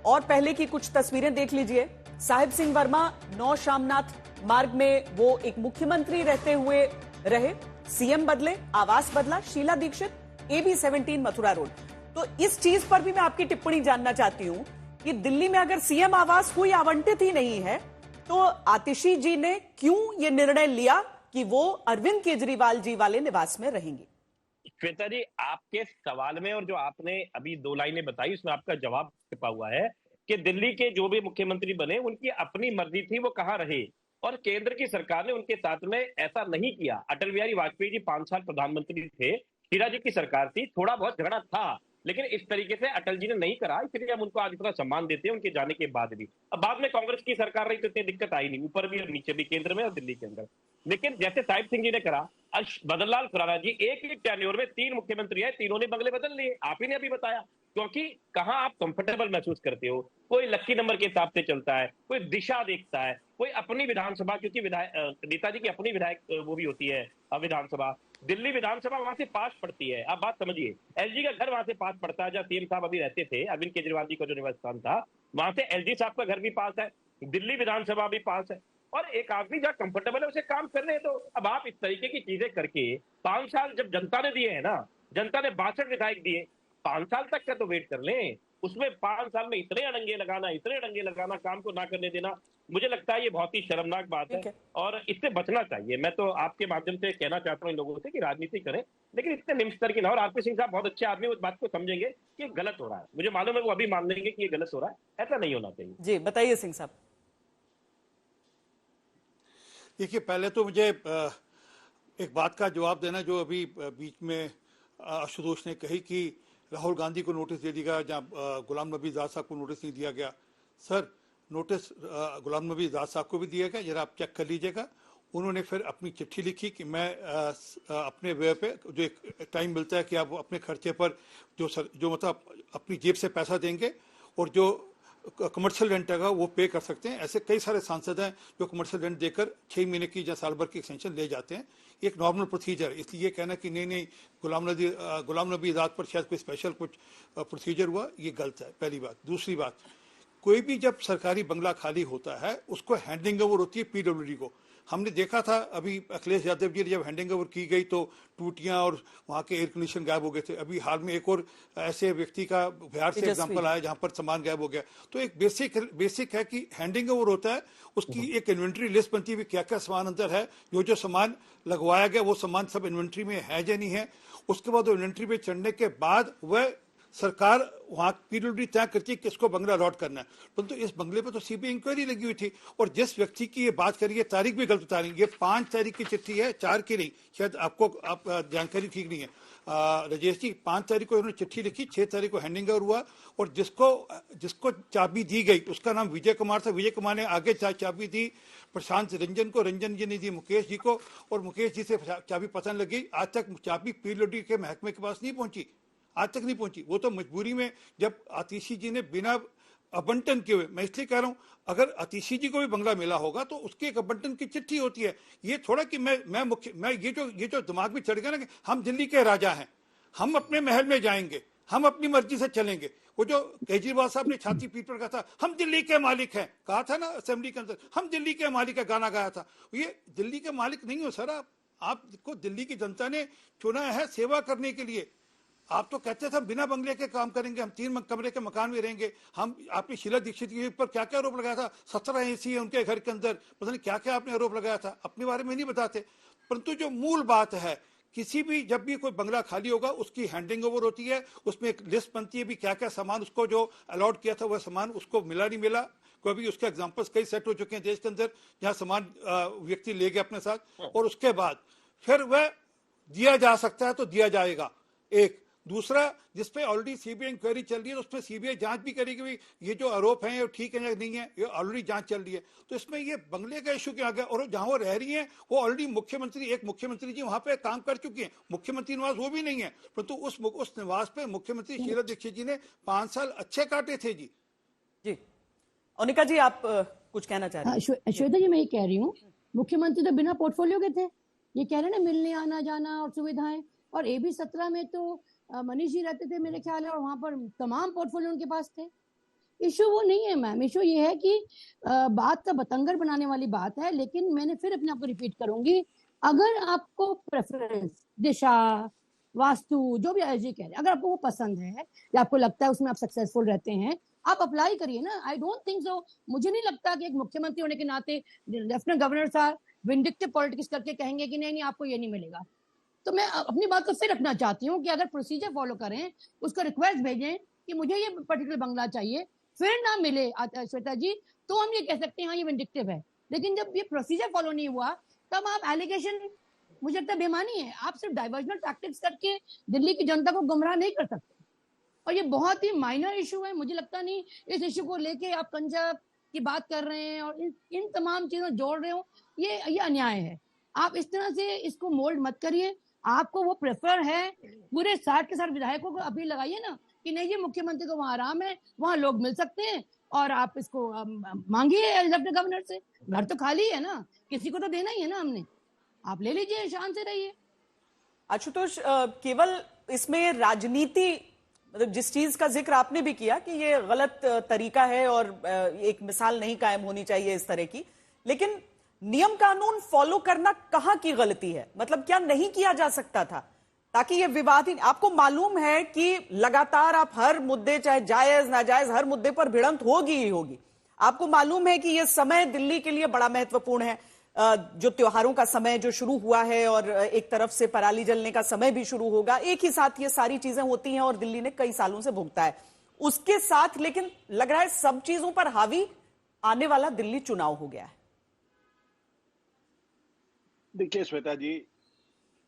[SPEAKER 1] और पहले की कुछ तस्वीरें देख लीजिए। साहिब सिंह वर्मा, 9 शामनाथ मार्ग में वो एक मुख्यमंत्री रहते हुए रहे, सीएम बदले, आवास बदला। Sheila Dikshit, AB 17 Mathura road. तो इस चीज पर भी मैं आपकी टिप्पणी जानना चाहती हूं कि दिल्ली में अगर सीएम आवास कोई आवंटित ही नहीं है, तो आतिशी जी ने क्यों ये निर्णय लिया कि वो अरविंद केजरीवाल जी वाले निवास में रहेंगे?
[SPEAKER 7] श्वेता जी, आपके सवाल में और जो आपने अभी 2 लाइनें बताई उसमें आपका जवाब छिपा हुआ है कि दिल्ली के जो भी मुख्यमंत्री बने उनकी अपनी मर्जी थी वो कहाँ रहे, और केंद्र की सरकार ने उनके साथ में ऐसा नहीं किया। अटल बिहारी वाजपेयी जी 5 साल प्रधानमंत्री थे, शीला जी की सरकार थी, थोड़ा बहुत झगड़ा था, लेकिन इस तरीके से अटल जी ने नहीं करा, इसलिए हम उनको आज इतना सम्मान देते हैं उनके जाने के बाद भी। अब बाद में कांग्रेस की सरकार रही तो इतनी दिक्कत आई नहीं, ऊपर भी और नीचे भी, केंद्र में और दिल्ली के अंदर। लेकिन जैसे साहिब सिंह जी ने करा, बदनलाल खुराना जी एक ही टेन्योर में 3 मुख्यमंत्री है, तीनों ने बंगले बदल लिए, आप ही ने अभी बताया। क्योंकि कहां आप कंफर्टेबल महसूस करते हो, कोई लक्की नंबर के हिसाब से चलता है, कोई दिशा देखता है, कोई अपनी विधानसभा, क्योंकि नेताजी की अपनी विधायक वो भी होती है विधानसभा, दिल्ली विधानसभा वहां से पास पड़ती है। आप बात समझिए, एलजी का घर वहां से पास पड़ता है, जहां सीएम साहब अभी रहते थे, अरविंद केजरीवाल जी का जो निवास स्थान था, वहां से एलजी साहब का घर भी पास है, दिल्ली विधानसभा भी पास है, और एक आदमी जहां कंफर्टेबल है उसे काम कर रहे हैं। तो अब आप इस तरीके की चीजें करके 5 साल जब जनता ने दिए हैं ना, जनता ने 62 विधायक दिए, 5 साल तक का तो वेट कर लें। उसमें 5 साल में इतने अड़ंगे लगाना, काम को ना करने देना, मुझे लगता है ये बहुत ही शर्मनाक बात है और इससे बचना चाहिए। मैं तो आपके माध्यम से कहना चाहता हूँ इन लोगों से कि राजनीति करें, लेकिन इतने निम्न स्तर की ना। और आरपी सिंह साहब बहुत अच्छे आदमी, उस बात को समझेंगे कि गलत हो रहा है, मुझे मालूम है वो अभी मान लेंगे कि ये गलत हो रहा है, ऐसा नहीं होना चाहिए।
[SPEAKER 1] जी बताइए सिंह साहब।
[SPEAKER 8] देखिए, पहले तो मुझे एक बात का जवाब देना जो अभी बीच में आशुतोष ने कही कि राहुल गांधी को नोटिस दे दिया गया, गुलाम नबी आजाद साहब को नोटिस नहीं दिया गया। सर, नोटिस गुलाम नबी आजाद साहब को भी दिया गया, जरा आप चेक कर लीजिएगा। उन्होंने फिर अपनी चिट्ठी लिखी कि मैं अपने व्यय पे जो एक टाइम मिलता है कि आप अपने खर्चे पर जो मतलब अपनी जेब से पैसा देंगे और जो कमर्शियल रेंट है वो पे कर सकते हैं। ऐसे कई सारे सांसद हैं जो कमर्शियल रेंट देकर 6 महीने की या साल भर की एक्सटेंशन ले जाते हैं, एक नॉर्मल प्रोसीजर। इसलिए कहना कि नहीं गुलाम नबी आजाद पर शायद कोई स्पेशल कुछ प्रोसीजर हुआ, ये गलत है, पहली बात। दूसरी बात, कोई भी जब सरकारी बंगला खाली होता है उसको हैंडिंग ओवर होती है पीडब्ल्यूडी को। हमने देखा था अभी अखिलेश यादव जी ने जब हैंडिंग ओवर की गई तो टूटियां और वहाँ के एयर कंडीशन गायब हो गए थे। अभी हाल में एक और ऐसे व्यक्ति का बिहार से एग्जांपल आया जहाँ पर सामान गायब हो गया। तो एक बेसिक है कि हैंडिंग ओवर होता है, उसकी एक इन्वेंट्री लिस्ट बनती है, क्या क्या सामान अंदर है, जो सामान लगवाया गया वो सामान सब इन्वेंट्री में है या नहीं है। उसके बाद इन्वेंट्री में चढ़ने के बाद वह सरकार वहां पीडब्ल्यूडी तय करती है किसको बंगला अलॉट करना है। परंतु इस बंगले पर तो सीबीआई इंक्वायरी लगी हुई थी और जिस व्यक्ति की ये बात करिए, तारीख भी गलत बता रही है, ये 5 तारीख की चिट्ठी है, 4 की नहीं, शायद आप जानकारी ठीक नहीं है राजेश जी। 5 तारीख को उन्होंने चिट्ठी लिखी, 6 तारीख को हैंडिंग ओवर हुआ और जिसको चाबी दी गई उसका नाम विजय कुमार था। विजय कुमार ने आगे चाबी दी प्रशांत रंजन को, रंजन जी ने दी मुकेश जी को और मुकेश जी से चाबी पता लगी। आज तक चाबी पीडब्ल्यूडी के महकमे के पास नहीं पहुंची, आज तक नहीं पहुंची। वो तो मजबूरी में जब आतिशी जी ने बिना आवंटन किए हुए, मैं इसलिए कह रहा हूं अगर आतिशी जी को भी बंगला मिला होगा तो उसकी एक आवंटन की चिट्ठी होती है। ये थोड़ा कि मैं ये जो दिमाग में चढ़ गया ना कि हम दिल्ली के राजा हैं, हम अपने महल में जाएंगे, हम अपनी मर्जी से चलेंगे। वो जो केजरीवाल साहब ने छाती पीट पर कहा था हम दिल्ली के मालिक हैं, कहा था ना असेंबली के अंदर, हम दिल्ली के मालिक का गाना गाया था। ये दिल्ली के मालिक नहीं हो सर, आपको दिल्ली की जनता ने चुना है सेवा करने के लिए। आप तो कहते थे बिना बंगले के काम करेंगे, हम 3 कमरे के मकान में रहेंगे। हम आपने शीला दीक्षित के ऊपर क्या क्या आरोप लगाया था, 17 एसी है उनके घर के अंदर, पता नहीं क्या क्या आपने आरोप लगाया था, अपने बारे में नहीं बताते। परंतु जो मूल बात है, किसी भी जब भी कोई बंगला खाली होगा उसकी हैंडिंग ओवर होती है, उसमें एक लिस्ट बनती है भी क्या क्या सामान उसको जो अलॉट किया था वह सामान उसको मिला नहीं मिला। कोई भी उसके एग्जाम्पल्स कई सेट हो चुके हैं देश के अंदर जहाँ सामान व्यक्ति ले गया अपने साथ और उसके बाद फिर वह दिया जा सकता है तो दिया जाएगा। एक दूसरा, जिसपे ऑलरेडी सीबीआई इंक्वायरी चल रही है, तो उसमें सीबीआई जांच भी करेगी ये जो आरोप हैं ये ठीक है या नहीं है, ये ऑलरेडी जांच चल रही है। तो इसमें ये बंगले का इशू क्या आ गया। और जहां वो रह रही हैं वो ऑलरेडी मुख्यमंत्री जी वहां पे काम कर चुके हैं, मुख्यमंत्री निवास वो भी नहीं है, परंतु उस निवास पे मुख्यमंत्री शीला दीक्षित जी ने 5 साल अच्छे काटे थे। जी
[SPEAKER 1] अनिका जी, आप कुछ कहना चाह रहे हैं?
[SPEAKER 9] श्वेता जी, मैं ये कह रही हूँ मुख्यमंत्री तो बिना पोर्टफोलियो के थे, ये कह रहे ना मिलने आना जाना और सुविधाएं। और AB 17 में तो मनीष जी रहते थे मेरे ख्याल है, और वहां पर तमाम पोर्टफोलियो उनके पास थे। इशू वो नहीं है मैम, इशू ये है कि बात का बतंगर बनाने वाली बात है। लेकिन मैंने फिर अपने आप को रिपीट करूंगी, अगर आपको प्रेफरेंस, दिशा, वास्तु, जो भी एलजी कह रहे हैं, अगर आपको वो पसंद है या आपको लगता है उसमें आप सक्सेसफुल रहते हैं, आप अप्लाई करिए ना। आई डोंट थिंक सो, मुझे नहीं लगता कि एक मुख्यमंत्री होने के नाते लेफ्टिनेंट गवर्नर साहब विंडिक्टिव पॉलिटिक्स करके कहेंगे कि नहीं नहीं आपको ये नहीं मिलेगा। तो मैं अपनी बात को फिर रखना चाहती हूँ कि अगर प्रोसीजर फॉलो करें, उसको रिक्वेस्ट भेजें कि मुझे ये पर्टिकुलर बंगला चाहिए, फिर ना मिले श्वेता जी, तो हम ये कह सकते हैं हाँ ये विंडिक्टिव है। लेकिन जब ये प्रोसीजर फॉलो नहीं हुआ तब आप एलिगेशन, मुझे लगता है बेमानी है। आप सिर्फ डाइवर्जनल टैक्टिक्स करके दिल्ली की जनता को गुमराह नहीं कर सकते। और ये बहुत ही माइनर इशू है, मुझे लगता नहीं इस इशू को लेके आप पंजाब की बात कर रहे हैं और इन तमाम चीजों जोड़ रहे हो, ये अन्याय है। आप इस तरह से इसको मोल्ड मत करिए। आपको वो प्रेफर है, पूरे 60 के 60 विधायकों को अपील लगाइए ना कि नहीं जी मुख्यमंत्री को वहां आराम है, वहां लोग मिल सकते हैं, और आप इसको मांगिए लेफ्टिनेंट गवर्नर से। घर तो खाली है ना, किसी को तो देना ही है ना हमने, आप ले लीजिए, शान से रहिए।
[SPEAKER 1] आशुतोष, केवल इसमें राजनीति, मतलब जिस चीज का जिक्र आपने भी किया कि ये गलत तरीका है और एक मिसाल नहीं कायम होनी चाहिए इस तरह की, लेकिन नियम कानून फॉलो करना कहां की गलती है? मतलब क्या नहीं किया जा सकता था ताकि ये विवाद ही, आपको मालूम है कि लगातार आप हर मुद्दे, चाहे जायज नाजायज, हर मुद्दे पर भिड़ंत होगी ही होगी। आपको मालूम है कि ये समय दिल्ली के लिए बड़ा महत्वपूर्ण है, जो त्योहारों का समय जो शुरू हुआ है और एक तरफ से पराली जलने का समय भी शुरू होगा, एक ही साथ ये सारी चीजें होती हैं और दिल्ली ने कई सालों से भुगता है उसके साथ। लेकिन लग रहा है सब चीजों पर हावी आने वाला दिल्ली चुनाव हो गया है।
[SPEAKER 10] देखिए श्वेता जी,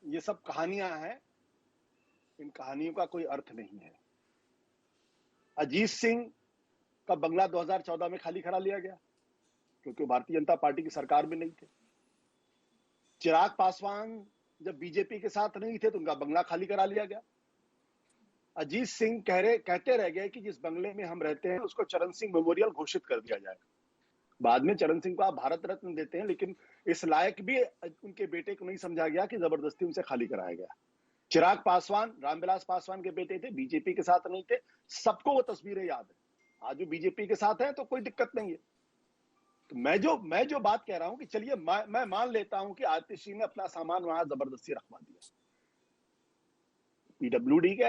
[SPEAKER 10] ये सब कहानियां हैं, इन कहानियों का कोई अर्थ नहीं है। अजीत सिंह का बंगला 2014 में खाली करा लिया गया क्योंकि भारतीय जनता पार्टी की सरकार में नहीं थे। चिराग पासवान जब बीजेपी के साथ नहीं थे तो उनका बंगला खाली करा लिया गया। अजीत सिंह कहते रह गए कि जिस बंगले में हम रहते हैं उसको चरण सिंह मेमोरियल घोषित कर दिया जाएगा। बाद में चरण सिंह को आप भारत रत्न देते हैं, लेकिन इस लायक भी उनके बेटे को नहीं समझा गया कि जबरदस्ती उनसे खाली कराया गया। चिराग पासवान रामविलास पासवान के बेटे थे, बीजेपी के साथ नहीं थे, सबको वो तस्वीरें याद है। आज वो बीजेपी के साथ हैं तो कोई दिक्कत नहीं है। तो मैं जो बात कह रहा हूं कि चलिए मैं मान लेता हूं कि आतिशी ने अपना सामान वहां जबरदस्ती रखवा दिया। पीडब्ल्यूडी का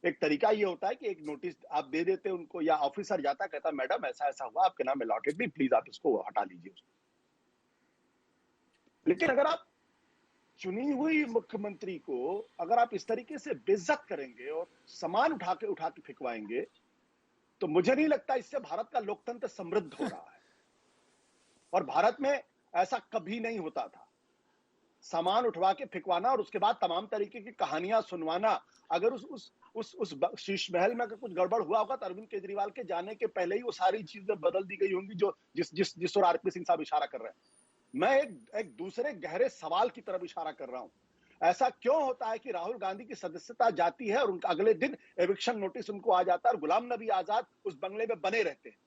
[SPEAKER 10] एक तरीका ये होता है कि एक नोटिस आप दे देते उनको, या ऑफिसर जाता कहता मैडम ऐसा ऐसा हुआ, आपके नाम अलॉटेड नहीं, प्लीज आप इसको हटा लीजिए। लेकिन अगर आप चुनी हुई मुख्यमंत्री को अगर आप इस तरीके से बेइज्जत करेंगे और सामान उठा के फेंकवाएंगे तो मुझे नहीं लगता इससे भारत का लोकतंत्र समृद्ध हो रहा है। और भारत में ऐसा कभी नहीं होता था, सामान उठवा के फेंकवाना और उसके बाद तमाम तरीके की कहानियां सुनवाना। अगर उस शीश महल में अगर कुछ गड़बड़ हुआ होगा तो अरविंद केजरीवाल के जाने के पहले ही वो सारी चीजें बदल दी गई होंगी जो जिस और आरपी सिंह साहब इशारा कर रहे हैं। मैं एक दूसरे गहरे सवाल की तरफ इशारा कर रहा हूं। ऐसा क्यों होता है कि राहुल गांधी की सदस्यता जाती है और उनका अगले दिन एविक्शन नोटिस उनको आ जाता है और गुलाम नबी आजाद उस बंगले में बने रहते हैं?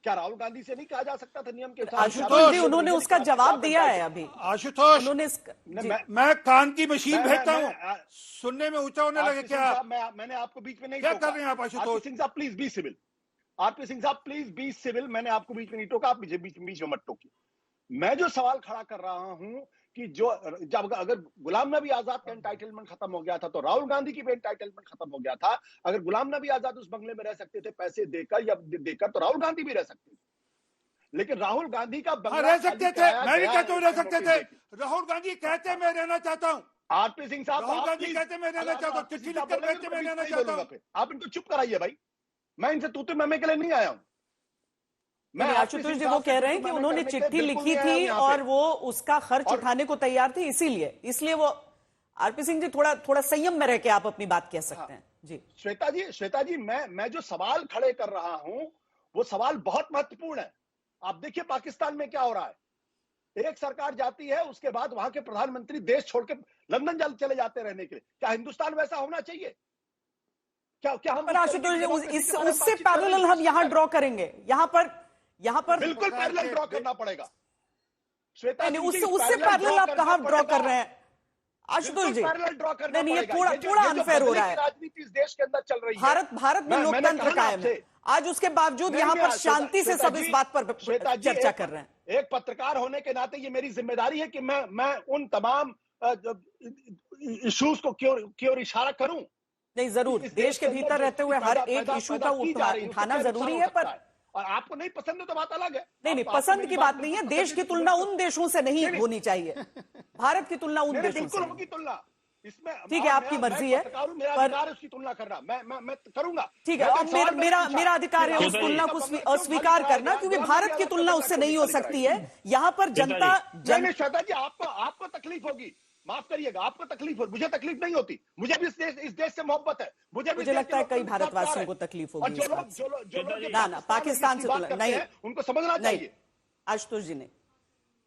[SPEAKER 10] क्या राहुल गांधी से नहीं कहा जा सकता था नियम के हिसाब से?
[SPEAKER 1] आशुतोष जी, उन्होंने उसका जवाब दिया है अभी।
[SPEAKER 8] आशुतोष,
[SPEAKER 1] उन्होंने
[SPEAKER 8] मैं कान की मशीन भेजता हूँ, सुनने में ऊंचा होने लगे क्या?
[SPEAKER 10] मैंने आपको बीच में नहीं
[SPEAKER 8] क्या
[SPEAKER 10] टोका।
[SPEAKER 8] कर रहे हैं आप आशुतोष?
[SPEAKER 10] सिंह साहब please be civil. RP Singh साहब प्लीज बी सिविल। मैंने आपको बीच में नहीं टोका, आप मुझे बीच में मत टोकिए। मैं जो सवाल खड़ा कर रहा हूं कि जब अगर गुलाम नबी आजाद का एंटाइटलमेंट खत्म हो गया था तो राहुल गांधी की भी एंटाइटलमेंट खत्म हो गया था। अगर गुलाम नबी आजाद उस बंगले में रह सकते थे पैसे देकर या देकर, तो राहुल गांधी भी रह सकते थे। लेकिन राहुल गांधी का बंगला
[SPEAKER 8] रह सकते थे, मैं भी कहता हूँ रह सकते थे। राहुल गांधी कहते मैं रहना चाहता हूँ।
[SPEAKER 10] आरपी सिंह साहब,
[SPEAKER 8] राहुल गांधी कहते मैं रहना चाहता हूँ, चिट्ठी लिखकर कहते मैं रहना चाहता हूँ।
[SPEAKER 10] आप इनको चुप कराइए भाई, मैं इनसे तूते मैमे के लिए नहीं आया हूँ।
[SPEAKER 1] मैं आशुतोष जी वो कह रहे हैं कि उन्होंने चिट्ठी लिखी थी और वो उसका खर्च उठाने को तैयार थे, इसीलिए वो। आरपी सिंह जी थोड़ा संयम में रह के आप अपनी बात कह सकते हैं जी।
[SPEAKER 10] श्वेता जी मैं जो सवाल खड़े कर रहा हूं वो सवाल बहुत महत्वपूर्ण है। आप देखिए पाकिस्तान में क्या हो रहा है। एक सरकार जाती है, उसके बाद वहां के प्रधानमंत्री देश छोड़ के लंदन चले जाते रहने के लिए। क्या हिंदुस्तान वैसा होना चाहिए? क्या हम
[SPEAKER 1] आशुतोष जी उससे पैरेलल हम यहाँ ड्रॉ करेंगे, यहाँ पर
[SPEAKER 10] बिल्कुल पैरेलल ड्रॉ करना पड़ेगा। श्वेता जी,
[SPEAKER 1] उससे पैरेलल आप कहां ड्रॉ कर रहे हैं आशुतोष जी?
[SPEAKER 10] पैरेलल ड्रॉ करना
[SPEAKER 1] नहीं, ये
[SPEAKER 10] पड़ेगा।
[SPEAKER 1] थोड़ा अनफेयर हो रहा है।
[SPEAKER 10] राजनीति इस देश के अंदर चल रही है।
[SPEAKER 1] भारत में लोकतंत्र कायम है आज, उसके बावजूद यहाँ पर शांति से सब इस बात पर चर्चा कर रहे हैं।
[SPEAKER 10] एक पत्रकार होने के नाते ये मेरी जिम्मेदारी है कि मैं उन तमाम इश्यूज को क्यों इशारा करूं।
[SPEAKER 1] नहीं, जरूर देश के भीतर रहते हुए हर एक इशू का उठाना जरूरी है, पर
[SPEAKER 10] और आपको नहीं पसंद है तो बात अलग है।
[SPEAKER 1] नहीं, पसंद की बात नहीं है। देश की तुलना उन देशों से नहीं होनी चाहिए, भारत की तुलना उन देशों से।
[SPEAKER 10] बिल्कुल तुलना इसमें
[SPEAKER 1] ठीक है, आपकी मर्जी है,
[SPEAKER 10] पर उसकी तुलना करना मैं करूंगा।
[SPEAKER 1] ठीक है, अब मेरा अधिकार है उस तुलना को अस्वीकार करना, क्योंकि भारत की तुलना उससे नहीं हो सकती है। यहाँ पर जनता
[SPEAKER 10] नहीं श्वेता जी, आपको तकलीफ होगी, माफ करिएगा, आपको तकलीफ हो, मुझे तकलीफ नहीं होती। मुझे भी इस देश से मोहब्बत है। मुझे
[SPEAKER 1] लगता है कई भारतवासियों को तकलीफ होगी।
[SPEAKER 10] जो
[SPEAKER 1] ना पाकिस्तान से तुलना नहीं,
[SPEAKER 10] उनको समझना चाहिए।
[SPEAKER 1] आशुतोष जी ने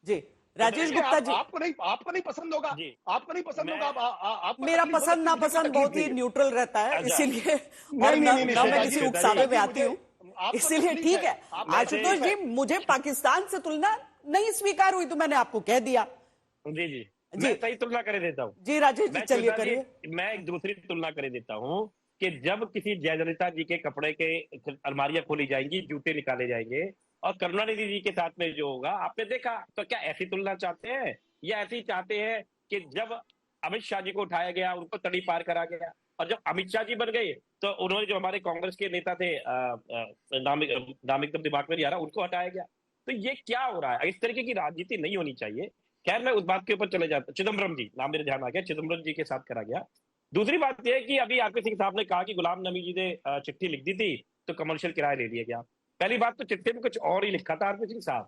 [SPEAKER 1] जी, राजेश गुप्ता जी,
[SPEAKER 10] आपको नहीं पसंद होगा, आपको नहीं पसंद होगा।
[SPEAKER 1] मेरा पसंद नापसंद बहुत ही न्यूट्रल रहता है, इसीलिए मैं किसी उकसावे में आती हूँ, इसीलिए ठीक है। आशुतोष जी, मुझे पाकिस्तान से तुलना नहीं स्वीकार हुई तो मैंने आपको कह दिया।
[SPEAKER 7] जी मैं सही तुलना कर देता हूँ।
[SPEAKER 1] जी राजेश जी, चलिए करिए।
[SPEAKER 7] मैं एक दूसरी तुलना कर देता हूँ कि जब किसी जयललिता जी के कपड़े के अलमारियां खोली जाएंगी, जूते निकाले जाएंगे, और करुणानिधि जी के साथ में जो होगा आपने देखा, तो क्या ऐसी तुलना चाहते हैं या ऐसी चाहते हैं कि जब अमित शाह जी को उठाया गया, उनको तड़ी पार करा गया, और जब अमित शाह जी बन गए तो उन्होंने जो हमारे कांग्रेस के नेता थे, नाम एकदम दिमाग में नहीं आ रहा, उनको हटाया गया। तो ये क्या हो रहा है? इस तरीके की राजनीति नहीं होनी चाहिए। खैर, मैं उस बात के ऊपर चले जाता। चिदम्बरम जी, नाम मेरे ध्यान आ गया, चिदम्बरम जी के साथ करा गया। दूसरी बात यह है कि अभी आरपी सिंह साहब ने कहा कि गुलाम नबी जी ने चिट्ठी लिख दी थी तो कमर्शियल किराया ले लिया गया। पहली बात तो चिट्ठी में कुछ और ही लिखा था आरपी सिंह साहब,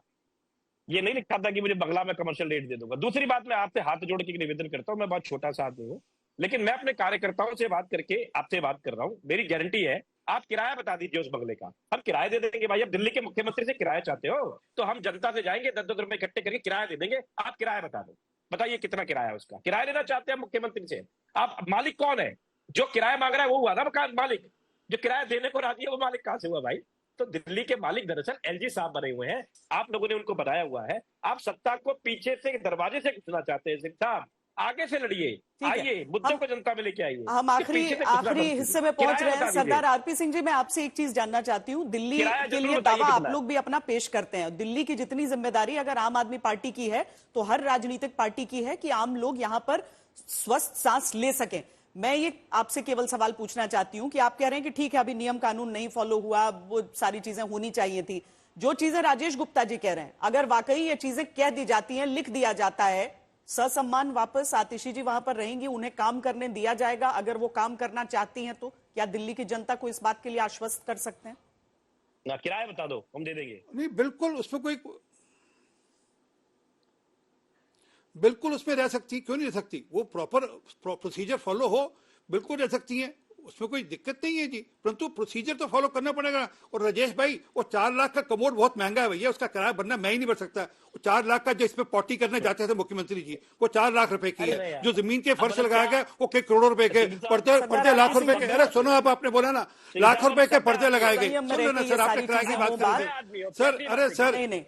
[SPEAKER 7] ये नहीं लिखा था कि मुझे बंगला में कमर्शियल रेट दे दूंगा। दूसरी बात, मैं आपसे हाथ जोड़ के निवेदन करता हूं, मैं बहुत छोटा सा आदमी हूं, लेकिन मैं अपने कार्यकर्ताओं से बात करके आपसे बात कर रहा हूं। मेरी गारंटी है, आप किराया बता दीजिए उस बंगले का, हम किराया दे देंगे। भाई, अब दिल्ली के मुख्यमंत्री से किराया चाहते हो तो हम जनता से जाएंगे, 10-10 रुपए इकट्ठे करके किराया दे देंगे। आप किराया बता दो, बताइए कितना किराया है उसका। किराया लेना चाहते हैं मुख्यमंत्री से, आप मालिक कौन है? जो किराया मांग रहा है वो हुआ ना मकान मालिक, जो किराया देने को राजी है वो मालिक कहां से हुआ भाई? तो दिल्ली के मालिक दरअसल एलजी साहब बने हुए हैं, आप लोगों ने उनको बनाया हुआ है। आप सत्ता को पीछे से दरवाजे से घुसना चाहते हैं। सिंह साहब, आगे से लड़िए, आइए, मुद्दों को जनता में लेके आइए।
[SPEAKER 1] हम आखिरी हिस्से में पहुंच रहे हैं। सरदार आरपी सिंह जी, मैं आपसे एक चीज जानना चाहती हूँ। दिल्ली के लिए दावा आप लोग भी अपना पेश करते हैं, दिल्ली की जितनी जिम्मेदारी अगर आम आदमी पार्टी की है तो हर राजनीतिक पार्टी की है कि आम लोग यहाँ पर स्वस्थ सांस ले सकें। मैं ये आपसे केवल सवाल पूछना चाहती हूं कि आप कह रहे हैं कि ठीक है, अभी नियम कानून नहीं फॉलो हुआ, वो सारी चीजें होनी चाहिए थी। जो चीजें राजेश गुप्ता जी कह रहे हैं, अगर वाकई ये चीजें कह दी जाती हैं, लिख दिया जाता है, ससम्मान वापस आतिशी जी वहां पर रहेंगी, उन्हें काम करने दिया जाएगा। अगर वो काम करना चाहती हैं तो क्या दिल्ली की जनता को इस बात के लिए आश्वस्त कर सकते हैं?
[SPEAKER 7] ना किराया बता दो, हम दे देंगे।
[SPEAKER 8] नहीं, बिल्कुल उसमें कोई बिल्कुल उसमें रह सकती, क्यों नहीं रह सकती? वो प्रॉपर प्रोसीजर फॉलो हो, बिल्कुल रह सकती है, उसमें कोई दिक्कत नहीं है जी, परंतु प्रोसीजर तो फॉलो करना पड़ेगा। और राजेश भाई, वो 4 लाख का कमोड बहुत महंगा है भैया, उसका किराया बनना मैं ही नहीं भर सकता। वो 4 लाख का जो इसमें पॉटी करने जाते थे मुख्यमंत्री जी, वो 4 लाख रुपए की है। जो जमीन के फर्श लगाया गया वो कई करोड़ों रुपए के, पर्दे लाखों रुपए के। अरे सुनो, आप आपने बोला ना लाखों रुपए के पर्दे लगाए गए, सुन लो ना सर, आपने किराए की बात कर सर। अरे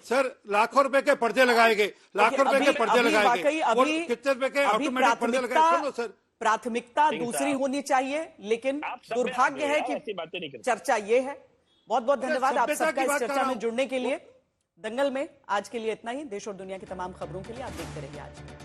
[SPEAKER 8] सर, लाखों रुपए के पर्दे लगाए गए, लाखों रुपए के पर्दे लगाए गए, और कितने रुपए के ऑटोमेटिक पर्दे लगाए। सुनो सर,
[SPEAKER 1] प्राथमिकता दूसरी होनी चाहिए, लेकिन दुर्भाग्य है कि चर्चा ये है। बहुत बहुत धन्यवाद आप सबका इस चर्चा में जुड़ने के लिए। दंगल में आज के लिए इतना ही। देश और दुनिया की तमाम खबरों के लिए आप देखते रहिए आज।